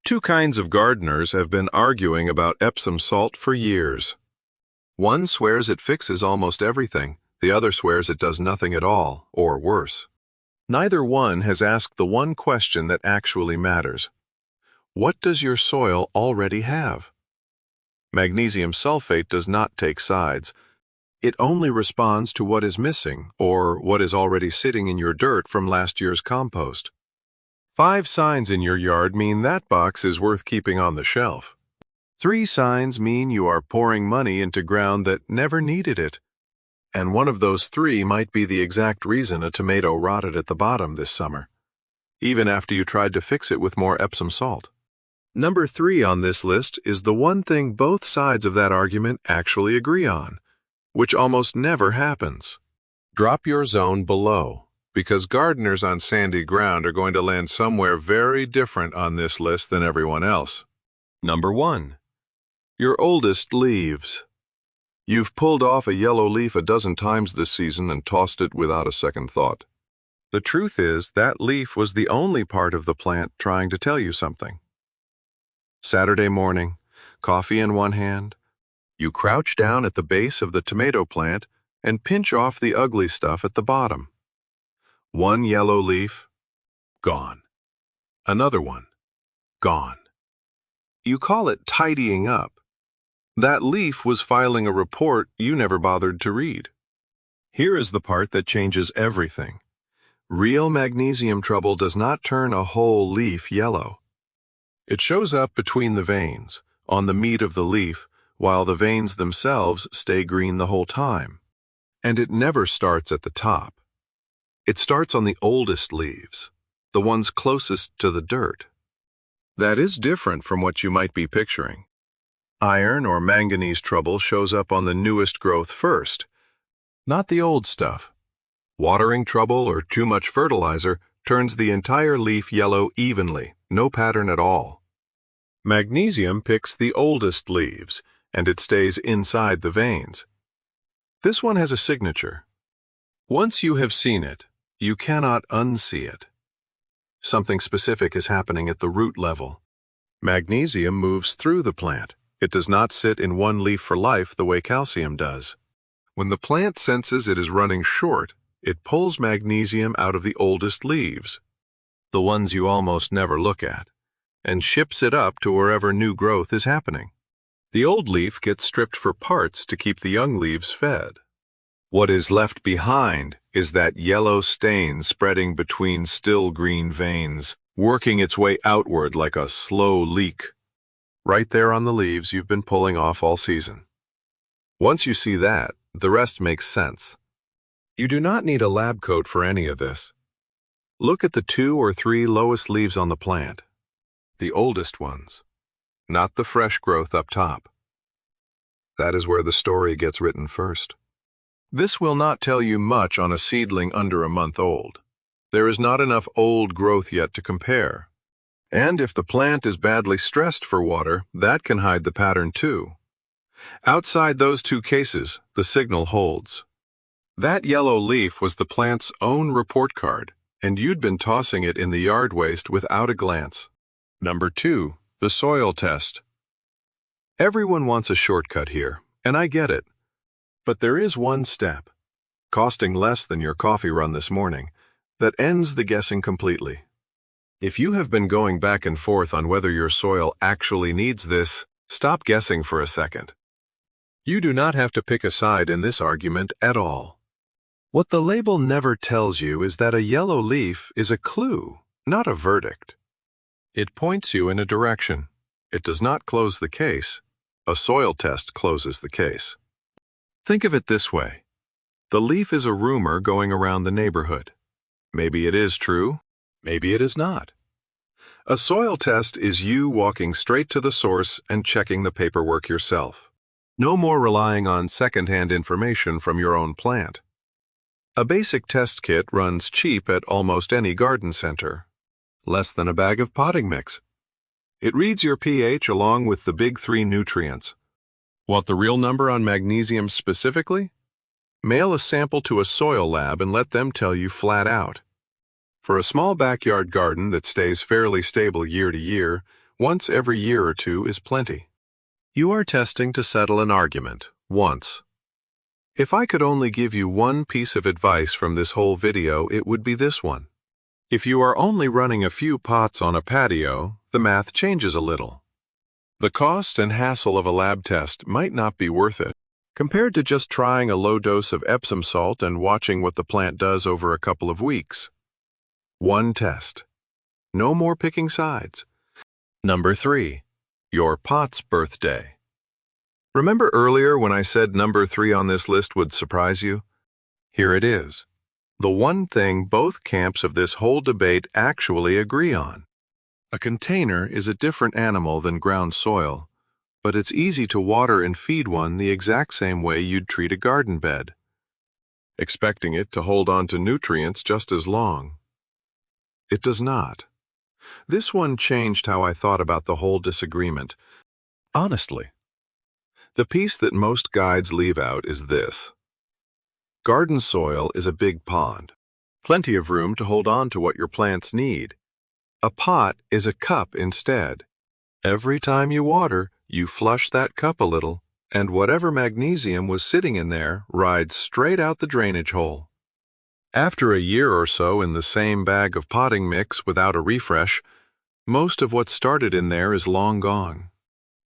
Two kinds of gardeners have been arguing about Epsom salt for years. One swears it fixes almost everything, the other swears it does nothing at all, or worse. Neither one has asked the one question that actually matters. What does your soil already have? Magnesium sulfate does not take sides. It only responds to what is missing, or what is already sitting in your dirt from last year's compost. 5 signs in your yard mean that box is worth keeping on the shelf. 3 signs mean you are pouring money into ground that never needed it. And one of those 3 might be the exact reason a tomato rotted at the bottom this summer, even after you tried to fix it with more Epsom salt. Number 3 on this list is the one thing both sides of that argument actually agree on, which almost never happens. Drop your zone below, because gardeners on sandy ground are going to land somewhere very different on this list than everyone else. Number 1. Your oldest leaves. You've pulled off a yellow leaf a dozen times this season and tossed it without a second thought. The truth is, that leaf was the only part of the plant trying to tell you something. Saturday morning, coffee in one hand, you crouch down at the base of the tomato plant and pinch off the ugly stuff at the bottom. One yellow leaf, gone. Another one, gone. You call it tidying up. That leaf was filing a report you never bothered to read. Here is the part that changes everything. Real magnesium trouble does not turn a whole leaf yellow. It shows up between the veins, on the meat of the leaf, while the veins themselves stay green the whole time. And it never starts at the top. It starts on the oldest leaves, the ones closest to the dirt. That is different from what you might be picturing. Iron or manganese trouble shows up on the newest growth first, not the old stuff. Watering trouble or too much fertilizer turns the entire leaf yellow evenly, no pattern at all. Magnesium picks the oldest leaves, and it stays inside the veins. This one has a signature. Once you have seen it, you cannot unsee it. Something specific is happening at the root level. Magnesium moves through the plant. It does not sit in one leaf for life the way calcium does. When the plant senses it is running short, it pulls magnesium out of the oldest leaves, the ones you almost never look at, and ships it up to wherever new growth is happening. The old leaf gets stripped for parts to keep the young leaves fed. What is left behind is that yellow stain spreading between still green veins, working its way outward like a slow leak. Right there on the leaves you've been pulling off all season. Once you see that, the rest makes sense. You do not need a lab coat for any of this. Look at the 2 or 3 lowest leaves on the plant. The oldest ones, not the fresh growth up top. That is where the story gets written first. This will not tell you much on a seedling under a month old. There is not enough old growth yet to compare. And if the plant is badly stressed for water, that can hide the pattern too. Outside those 2 cases, the signal holds. That yellow leaf was the plant's own report card, and you'd been tossing it in the yard waste without a glance. Number 2, the soil test. Everyone wants a shortcut here, and I get it. But there is one step, costing less than your coffee run this morning, that ends the guessing completely. If you have been going back and forth on whether your soil actually needs this, stop guessing for a second. You do not have to pick a side in this argument at all. What the label never tells you is that a yellow leaf is a clue, not a verdict. It points you in a direction. It does not close the case. A soil test closes the case. Think of it this way. The leaf is a rumor going around the neighborhood. Maybe it is true, maybe it is not. A soil test is you walking straight to the source and checking the paperwork yourself. No more relying on second-hand information from your own plant. A basic test kit runs cheap at almost any garden center. Less than a bag of potting mix. It reads your pH along with the big 3 nutrients. Want the real number on magnesium specifically? Mail a sample to a soil lab and let them tell you flat out. For a small backyard garden that stays fairly stable year to year, Once every year or two is plenty. You are testing to settle an argument, once. If I could only give you one piece of advice from this whole video, it would be this one. If you are only running a few pots on a patio, the math changes a little. The cost and hassle of a lab test might not be worth it, compared to just trying a low dose of Epsom salt and watching what the plant does over a couple of weeks. One test. No more picking sides. Number 3. Your pot's birthday. Remember earlier when I said number 3 on this list would surprise you? Here it is. The one thing both camps of this whole debate actually agree on. A container is a different animal than ground soil, but it's easy to water and feed one the exact same way you'd treat a garden bed, expecting it to hold on to nutrients just as long. It does not. This one changed how I thought about the whole disagreement. Honestly, the piece that most guides leave out is this. Garden soil is a big pond. Plenty of room to hold on to what your plants need. A pot is a cup instead. Every time you water, you flush that cup a little, and whatever magnesium was sitting in there rides straight out the drainage hole. After a year or so in the same bag of potting mix without a refresh, most of what started in there is long gone.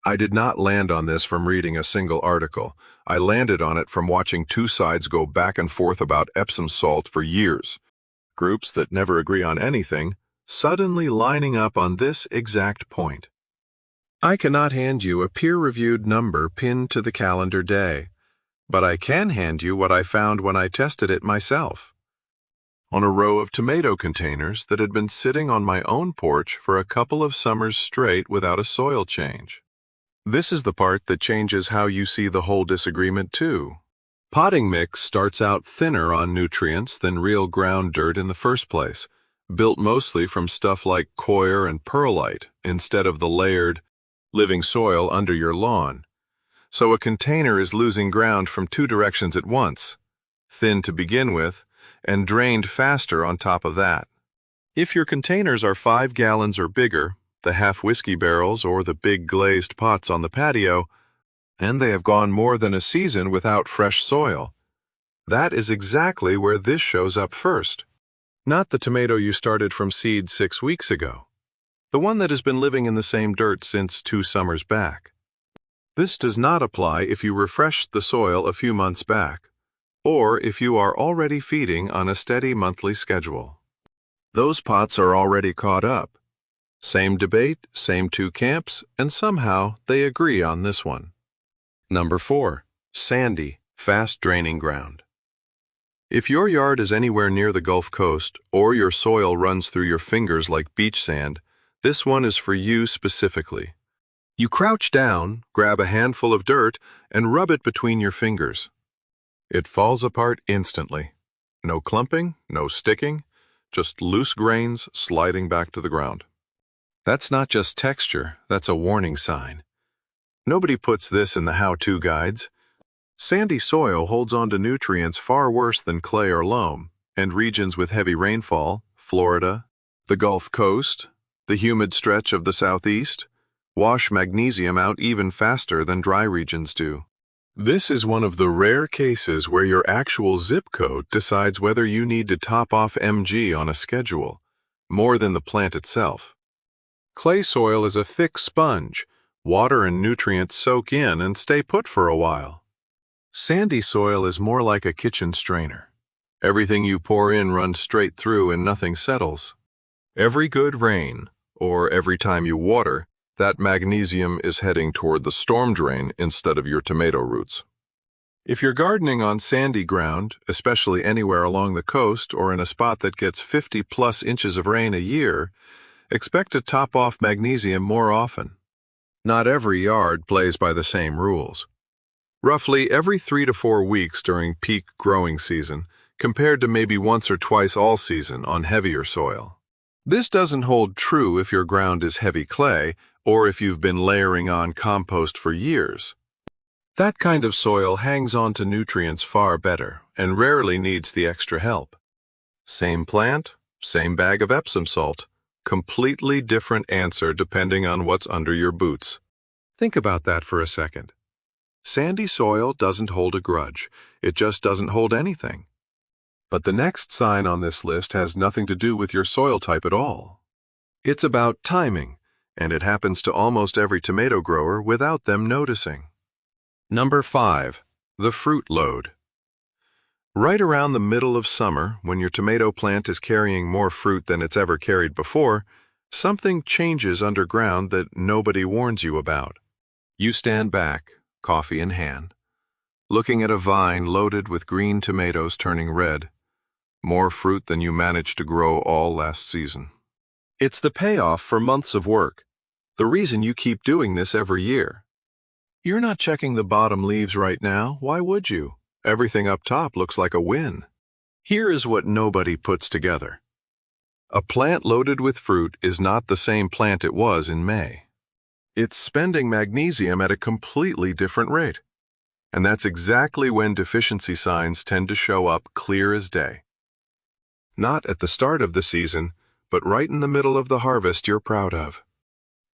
I did not land on this from reading a single article. I landed on it from watching two sides go back and forth about Epsom salt for years. Groups that never agree on anything, suddenly lining up on this exact point. I cannot hand you a peer-reviewed number pinned to the calendar day, but I can hand you what I found when I tested it myself. On a row of tomato containers that had been sitting on my own porch for a couple of summers straight without a soil change. This is the part that changes how you see the whole disagreement too. Potting mix starts out thinner on nutrients than real ground dirt in the first place, built mostly from stuff like coir and perlite instead of the layered, living soil under your lawn. So a container is losing ground from two directions at once, thin to begin with, and drained faster on top of that. If your containers are 5 gallons or bigger, the half whiskey barrels or the big glazed pots on the patio, and they have gone more than a season without fresh soil, that is exactly where this shows up first. Not the tomato you started from seed 6 weeks ago. The one that has been living in the same dirt since 2 summers back. This does not apply if you refreshed the soil a few months back, or if you are already feeding on a steady monthly schedule. Those pots are already caught up. Same debate, same two camps, and somehow they agree on this one. Number 4. Sandy, fast-draining ground. If your yard is anywhere near the Gulf Coast, or your soil runs through your fingers like beach sand, this one is for you specifically. You crouch down, grab a handful of dirt, and rub it between your fingers. It falls apart instantly. No clumping, no sticking, just loose grains sliding back to the ground. That's not just texture, that's a warning sign. Nobody puts this in the how-to guides. Sandy soil holds on to nutrients far worse than clay or loam, and regions with heavy rainfall, Florida, the Gulf Coast, the humid stretch of the Southeast, wash magnesium out even faster than dry regions do. This is one of the rare cases where your actual zip code decides whether you need to top off Mg on a schedule, more than the plant itself. Clay soil is a thick sponge. Water and nutrients soak in and stay put for a while. Sandy soil is more like a kitchen strainer. Everything you pour in runs straight through and nothing settles. Every good rain, or every time you water, that magnesium is heading toward the storm drain instead of your tomato roots. If you're gardening on sandy ground, especially anywhere along the coast or in a spot that gets 50+ inches of rain a year, expect to top off magnesium more often. Not every yard plays by the same rules. Roughly every 3 to 4 weeks during peak growing season, compared to maybe once or twice all season on heavier soil. This doesn't hold true if your ground is heavy clay or if you've been layering on compost for years. That kind of soil hangs on to nutrients far better and rarely needs the extra help. Same plant, same bag of Epsom salt, Completely different answer depending on what's under your boots. Think about that for a second. Sandy soil doesn't hold a grudge. It just doesn't hold anything. But the next sign on this list has nothing to do with your soil type at all. It's about timing, and it happens to almost every tomato grower without them noticing. Number 5. The fruit load. Right around the middle of summer, when your tomato plant is carrying more fruit than it's ever carried before, something changes underground that nobody warns you about. You stand back, coffee in hand, looking at a vine loaded with green tomatoes turning red, more fruit than you managed to grow all last season. It's the payoff for months of work, the reason you keep doing this every year. You're not checking the bottom leaves right now, why would you? Everything up top looks like a win. Here is what nobody puts together. A plant loaded with fruit is not the same plant it was in May. It's spending magnesium at a completely different rate. And that's exactly when deficiency signs tend to show up clear as day. Not at the start of the season, but right in the middle of the harvest you're proud of.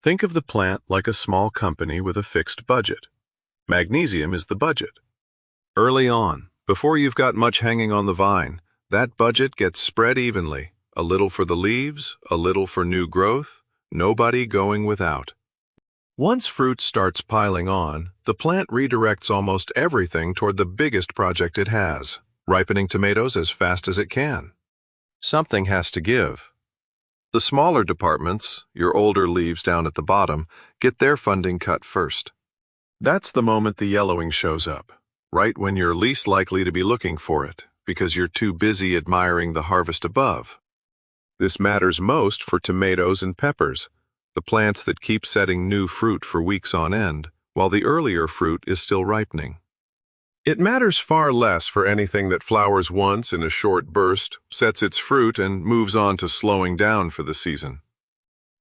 Think of the plant like a small company with a fixed budget. Magnesium is the budget. Early on, before you've got much hanging on the vine, that budget gets spread evenly, a little for the leaves, a little for new growth, nobody going without. Once fruit starts piling on, the plant redirects almost everything toward the biggest project it has, ripening tomatoes as fast as it can. Something has to give. The smaller departments, your older leaves down at the bottom, get their funding cut first. That's the moment the yellowing shows up, right when you're least likely to be looking for it, because you're too busy admiring the harvest above. This matters most for tomatoes and peppers, the plants that keep setting new fruit for weeks on end, while the earlier fruit is still ripening. It matters far less for anything that flowers once in a short burst, sets its fruit, and moves on to slowing down for the season.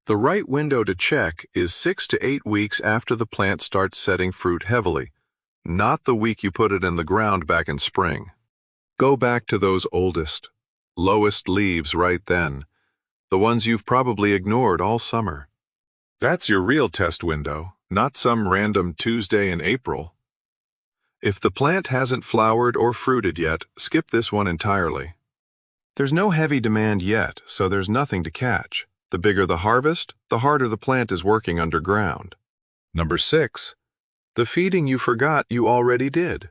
The right window to check is 6 to 8 weeks after the plant starts setting fruit heavily, not the week you put it in the ground back in spring. Go back to those oldest, lowest leaves right then, the ones you've probably ignored all summer. That's your real test window, not some random Tuesday in April. If the plant hasn't flowered or fruited yet, skip this one entirely. There's no heavy demand yet, so there's nothing to catch. The bigger the harvest, the harder the plant is working underground. Number 6. The feeding you forgot you already did.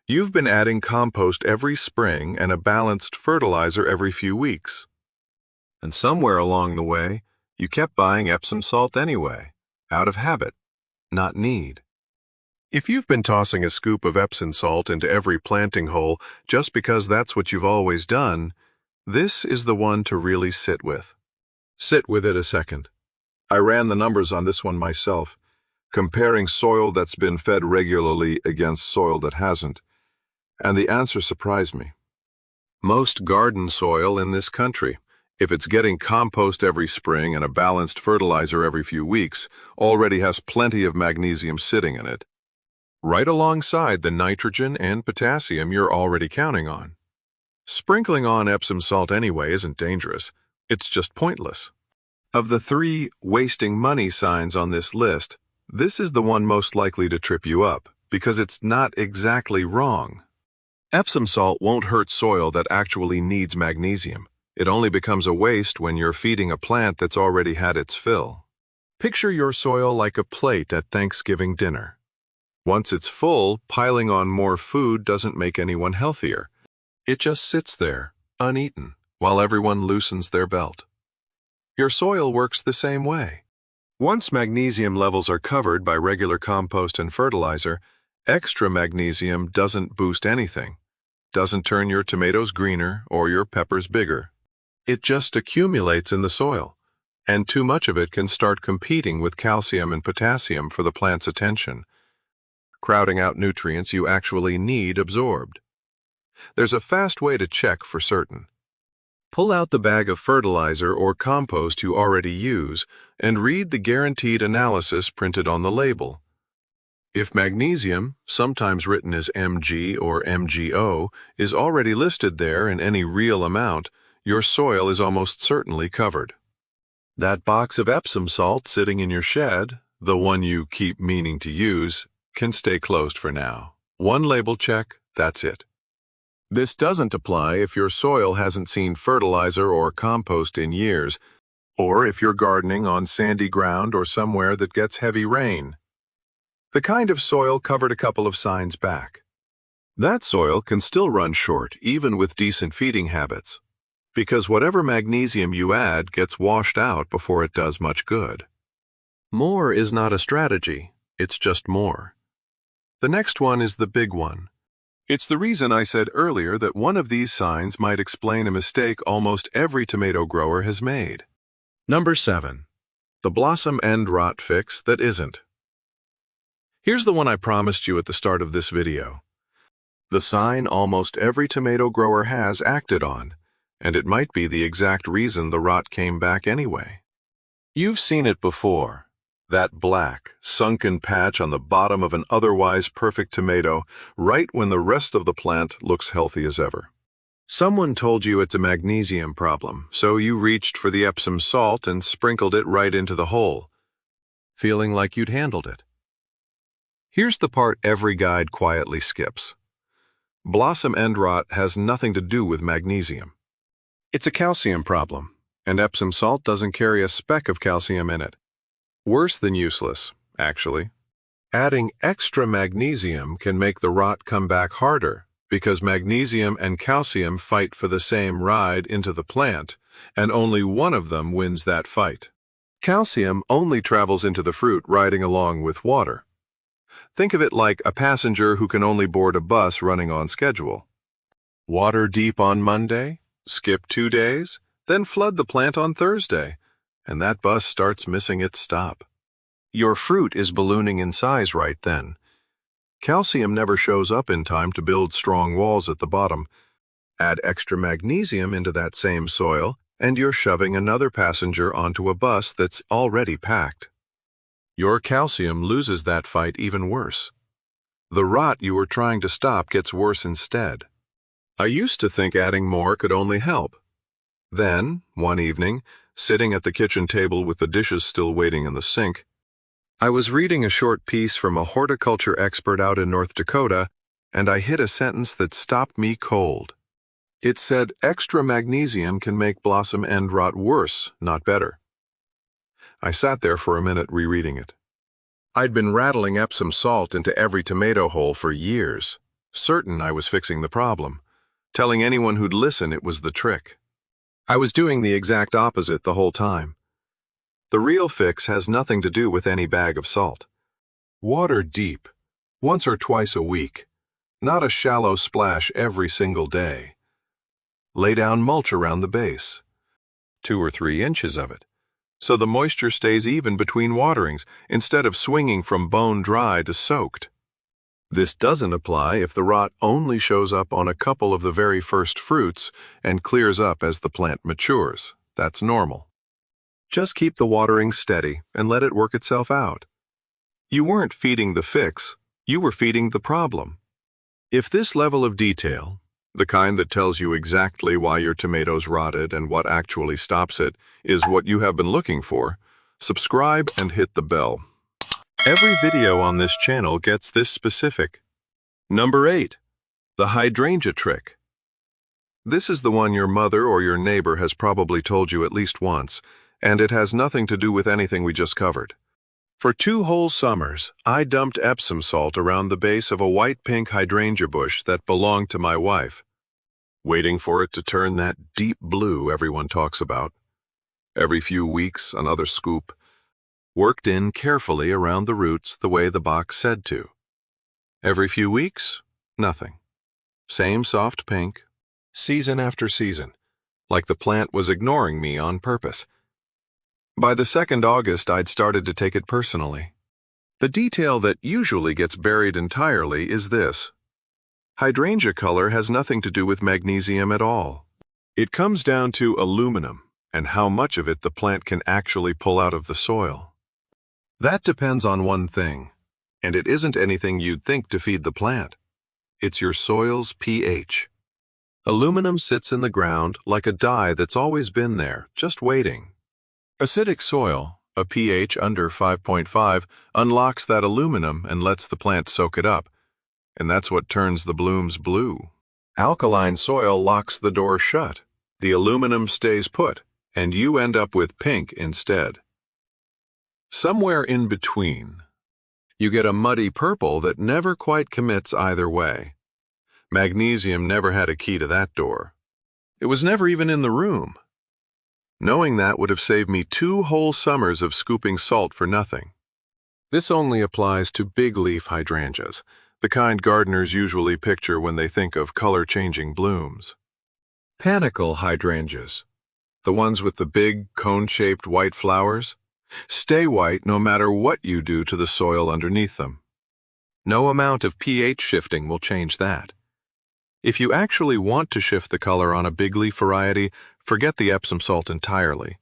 You've been adding compost every spring and a balanced fertilizer every few weeks. And somewhere along the way, you kept buying Epsom salt anyway, out of habit, not need. If you've been tossing a scoop of Epsom salt into every planting hole just because that's what you've always done, this is the one to really sit with. Sit with it a second. I ran the numbers on this one myself, comparing soil that's been fed regularly against soil that hasn't, and the answer surprised me. Most garden soil in this country, if it's getting compost every spring and a balanced fertilizer every few weeks, already has plenty of magnesium sitting in it, right alongside the nitrogen and potassium you're already counting on. Sprinkling on Epsom salt anyway isn't dangerous, it's just pointless. Of the 3 wasting money signs on this list, this is the one most likely to trip you up, because it's not exactly wrong. Epsom salt won't hurt soil that actually needs magnesium. It only becomes a waste when you're feeding a plant that's already had its fill. Picture your soil like a plate at Thanksgiving dinner. Once it's full, piling on more food doesn't make anyone healthier. It just sits there, uneaten, while everyone loosens their belt. Your soil works the same way. Once magnesium levels are covered by regular compost and fertilizer, extra magnesium doesn't boost anything, doesn't turn your tomatoes greener or your peppers bigger. It just accumulates in the soil, and too much of it can start competing with calcium and potassium for the plant's attention, crowding out nutrients you actually need absorbed. There's a fast way to check for certain. Pull out the bag of fertilizer or compost you already use and read the guaranteed analysis printed on the label. If magnesium, sometimes written as Mg or MgO, is already listed there in any real amount, your soil is almost certainly covered. That box of Epsom salt sitting in your shed, the one you keep meaning to use, can stay closed for now. One label check, that's it. This doesn't apply if your soil hasn't seen fertilizer or compost in years, or if you're gardening on sandy ground or somewhere that gets heavy rain. The kind of soil covered a couple of signs back. That soil can still run short even with decent feeding habits, because whatever magnesium you add gets washed out before it does much good. More is not a strategy, it's just more. The next one is the big one. It's the reason I said earlier that one of these signs might explain a mistake almost every tomato grower has made. Number 7. The blossom end rot fix that isn't. Here's the one I promised you at the start of this video. The sign almost every tomato grower has acted on, and it might be the exact reason the rot came back anyway. You've seen it before. That black, sunken patch on the bottom of an otherwise perfect tomato right when the rest of the plant looks healthy as ever. Someone told you it's a magnesium problem, so you reached for the Epsom salt and sprinkled it right into the hole, feeling like you'd handled it. Here's the part every guide quietly skips. Blossom end rot has nothing to do with magnesium. It's a calcium problem, and Epsom salt doesn't carry a speck of calcium in it. Worse than useless, actually. Adding extra magnesium can make the rot come back harder because magnesium and calcium fight for the same ride into the plant, and only one of them wins that fight. Calcium only travels into the fruit riding along with water. Think of it like a passenger who can only board a bus running on schedule. Water deep on Monday, skip 2 days, then flood the plant on Thursday, and that bus starts missing its stop. Your fruit is ballooning in size right then. Calcium never shows up in time to build strong walls at the bottom. Add extra magnesium into that same soil, and you're shoving another passenger onto a bus that's already packed. Your calcium loses that fight even worse. The rot you were trying to stop gets worse instead. I used to think adding more could only help. Then, one evening, sitting at the kitchen table with the dishes still waiting in the sink, I was reading a short piece from a horticulture expert out in North Dakota, and I hit a sentence that stopped me cold. It said extra magnesium can make blossom end rot worse, not better. I sat there for a minute rereading it. I'd been rattling Epsom salt into every tomato hole for years, certain I was fixing the problem, telling anyone who'd listen it was the trick. I was doing the exact opposite the whole time. The real fix has nothing to do with any bag of salt. Water deep, once or twice a week, not a shallow splash every single day. Lay down mulch around the base, 2 or 3 inches of it, so the moisture stays even between waterings instead of swinging from bone dry to soaked. This doesn't apply if the rot only shows up on a couple of the very first fruits and clears up as the plant matures. That's normal. Just keep the watering steady and let it work itself out. You weren't feeding the fix, you were feeding the problem. If this level of detail, the kind that tells you exactly why your tomatoes rotted and what actually stops it, is what you have been looking for, subscribe and hit the bell. Every video on this channel gets this specific. Number 8. The hydrangea trick. This is the one your mother or your neighbor has probably told you at least once, and it has nothing to do with anything we just covered. For 2 whole summers, I dumped Epsom salt around the base of a white-pink hydrangea bush that belonged to my wife, waiting for it to turn that deep blue everyone talks about. Every few weeks, another scoop, worked in carefully around the roots the way the box said to. Every few weeks, nothing. Same soft pink, season after season, like the plant was ignoring me on purpose. By the 2nd August, I'd started to take it personally. The detail that usually gets buried entirely is this. Hydrangea color has nothing to do with magnesium at all. It comes down to aluminum and how much of it the plant can actually pull out of the soil. That depends on one thing, and it isn't anything you'd think to feed the plant. It's your soil's pH. Aluminum sits in the ground like a dye that's always been there, just waiting. Acidic soil, a pH under 5.5, unlocks that aluminum and lets the plant soak it up, and that's what turns the blooms blue. Alkaline soil locks the door shut. The aluminum stays put, and you end up with pink instead. Somewhere in between, you get a muddy purple that never quite commits either way. Magnesium never had a key to that door. It was never even in the room. Knowing that would have saved me 2 whole summers of scooping salt for nothing. This only applies to big leaf hydrangeas, the kind gardeners usually picture when they think of color-changing blooms. Panicle hydrangeas, the ones with the big, cone-shaped white flowers, stay white no matter what you do to the soil underneath them. No amount of pH shifting will change that. If you actually want to shift the color on a big leaf variety, forget the Epsom salt entirely.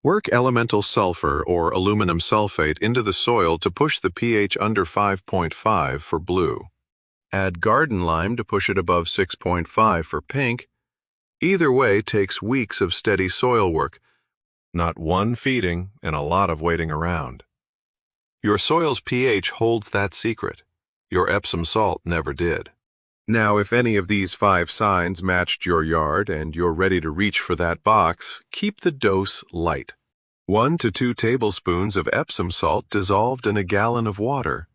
Work elemental sulfur or aluminum sulfate into the soil to push the pH under 5.5 for blue. Add garden lime to push it above 6.5 for pink. Either way takes weeks of steady soil work, not one feeding and a lot of waiting around. Your soil's pH holds that secret. Your Epsom salt never did. Now, if any of these 5 signs matched your yard and you're ready to reach for that box, keep the dose light. 1 to 2 tablespoons of Epsom salt dissolved in a gallon of water.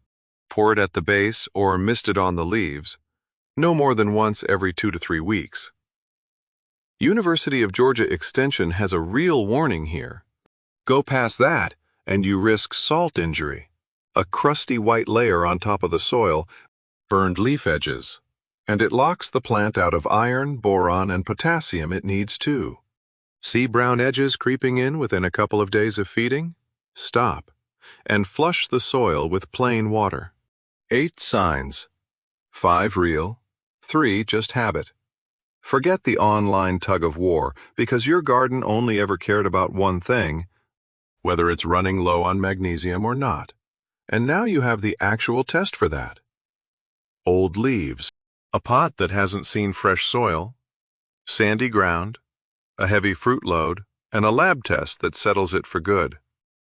Pour it at the base or mist it on the leaves. No more than once every 2 to 3 weeks. University of Georgia Extension has a real warning here. Go past that, and you risk salt injury. A crusty white layer on top of the soil, burned leaf edges, and it locks the plant out of iron, boron, and potassium it needs too. See brown edges creeping in within a couple of days of feeding? Stop, and flush the soil with plain water. 8 signs. 5 real, 3 just habit. Forget the online tug-of-war, because your garden only ever cared about one thing, whether it's running low on magnesium or not. And now you have the actual test for that. Old leaves, a pot that hasn't seen fresh soil, sandy ground, a heavy fruit load, and a lab test that settles it for good.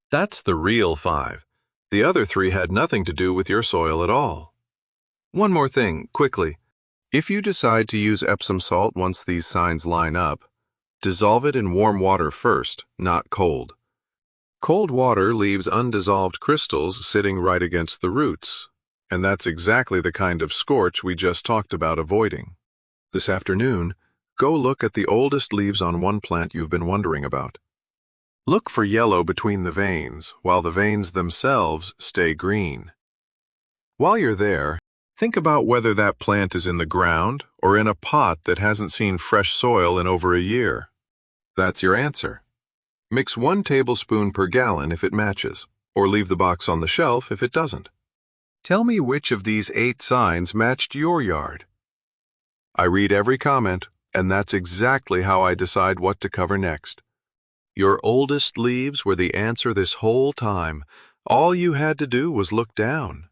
That's the real 5. The other 3 had nothing to do with your soil at all. One more thing, quickly. If you decide to use Epsom salt once these signs line up, dissolve it in warm water first, not cold. Cold water leaves undissolved crystals sitting right against the roots, and that's exactly the kind of scorch we just talked about avoiding. This afternoon, go look at the oldest leaves on one plant you've been wondering about. Look for yellow between the veins, while the veins themselves stay green. While you're there, think about whether that plant is in the ground or in a pot that hasn't seen fresh soil in over a year. That's your answer. Mix 1 tablespoon per gallon if it matches, or leave the box on the shelf if it doesn't. Tell me which of these 8 signs matched your yard. I read every comment, and that's exactly how I decide what to cover next. Your oldest leaves were the answer this whole time. All you had to do was look down.